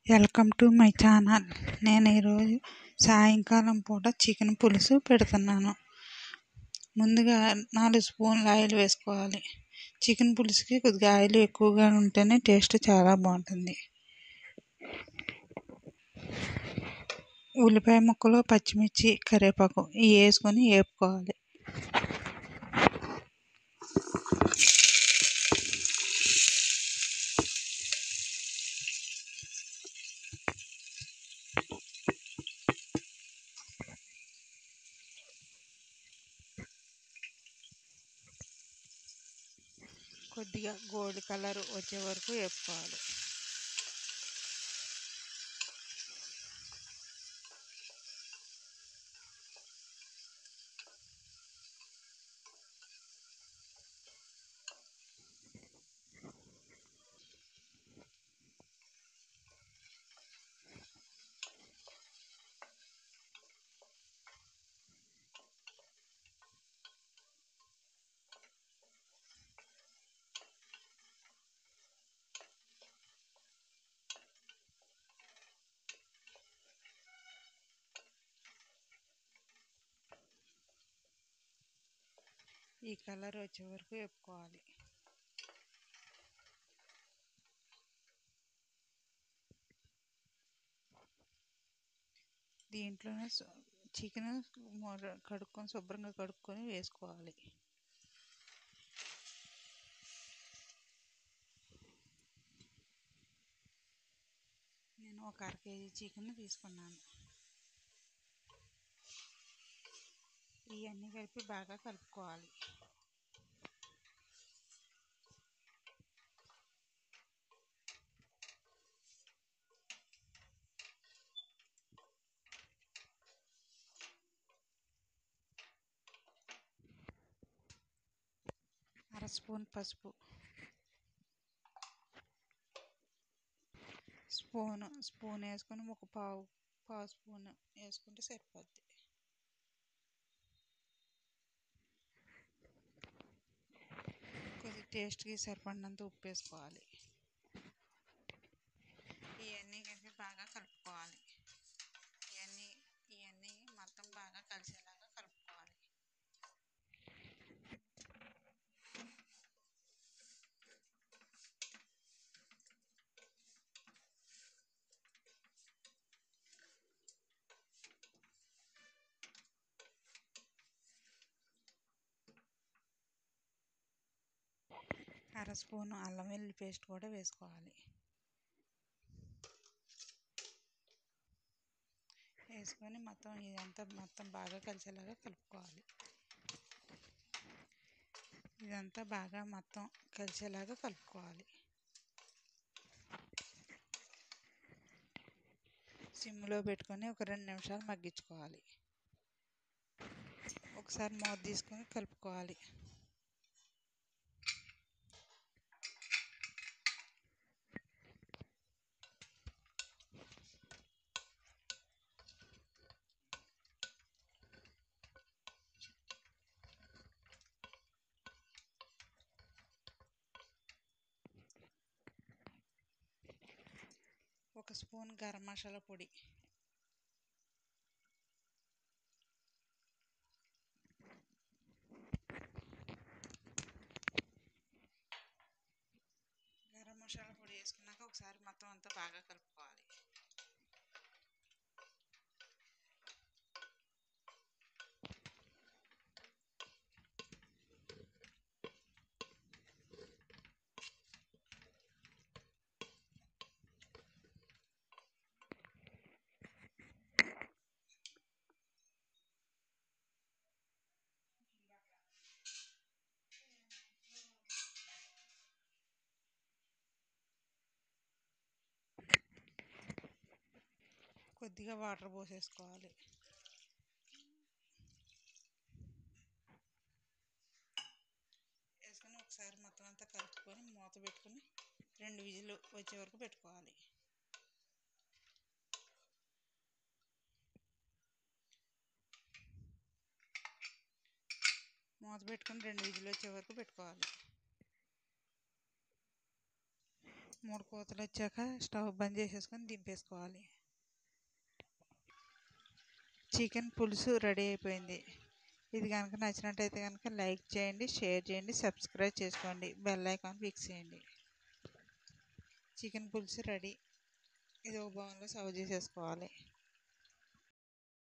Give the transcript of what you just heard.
Welcome to my channel. నేను ఈరోజు సాయంకాలం పూట చికెన్ పులుసు పెడుతున్నాను. ముందుగా 4 స్పూన్ల ఆయిల్ వేసుకోవాలి. చికెన్ పులుసుకి కొద్దిగా ఆయిల్ ఎక్కువగా ఉంటేనే టేస్ట్ చాలా బాగుంటుంది. ఉల్లిపాయ ముక్కలు, పచ్చిమిర్చి, కరివేపాకు ఇవి వేసుకొని వేపుకోవాలి. కొద్దిగా గోల్డ్ కలర్ వచ్చే వరకు వేపుకోవాలి. ఈ కలర్ వచ్చే వరకు వేపుకోవాలి. దీంట్లోనే చికెన్ శుభ్రంగా కడుక్కొని వేసుకోవాలి. నేను ఒక 1/2 కేజీ చికెన్ తీసుకున్నాను. ఇవన్నీ కలిపి బాగా కలుపుకోవాలి. అర స్పూన్ పసుపు, స్పూన్ వేసుకొని ఒక పావు స్పూన్ వేసుకుంటే సరిపోద్ది. కొద్దిగా టేస్ట్కి సరిపడినంత ఉప్పు వేసుకోవాలి. ఇవన్నీ కలిపి బాగా కలుపుకోవాలి. ఇవన్నీ మొత్తం బాగా కలిసేలాగా కలుపుకోవాలి. అర స్పూను అల్లం వెల్లుల్లి పేస్ట్ కూడా వేసుకోవాలి. వేసుకొని మొత్తం బాగా కలిసేలాగా కలుపుకోవాలి. ఇదంతా బాగా మొత్తం కలిసేలాగా కలుపుకోవాలి. సిమ్లో పెట్టుకొని ఒక 2 నిమిషాలు మగ్గించుకోవాలి. ఒకసారి మూత తీసుకొని కలుపుకోవాలి. ఒక స్పూన్ గరం మసాలా పొడి, వేసుకున్నాక ఒకసారి మొత్తం అంతా బాగా కలుపుకోవాలి. కొద్దిగా వాటర్ పోసేసుకోవాలి. వేసుకొని ఒకసారి మొత్తం అంతా కలుపుకొని మూత పెట్టుకొని 2 విజిల్ వచ్చే వరకు పెట్టుకోవాలి. మూత పెట్టుకొని 2 విజిల్ వచ్చే వరకు పెట్టుకోవాలి. 3 కోతలు వచ్చాక స్టవ్ బంద్ చేసేసుకొని దింపేసుకోవాలి. చికెన్ పులుసు రెడీ అయిపోయింది. ఇది కనుక నచ్చినట్టయితే కనుక లైక్ చేయండి, షేర్ చేయండి, సబ్స్క్రైబ్ చేసుకోండి, బెల్ ఐకాన్ ఫిక్స్ చేయండి. చికెన్ పులుసు రెడీ. ఇది ఒక బౌల్లో సర్వ్ చేసేసుకోవాలి.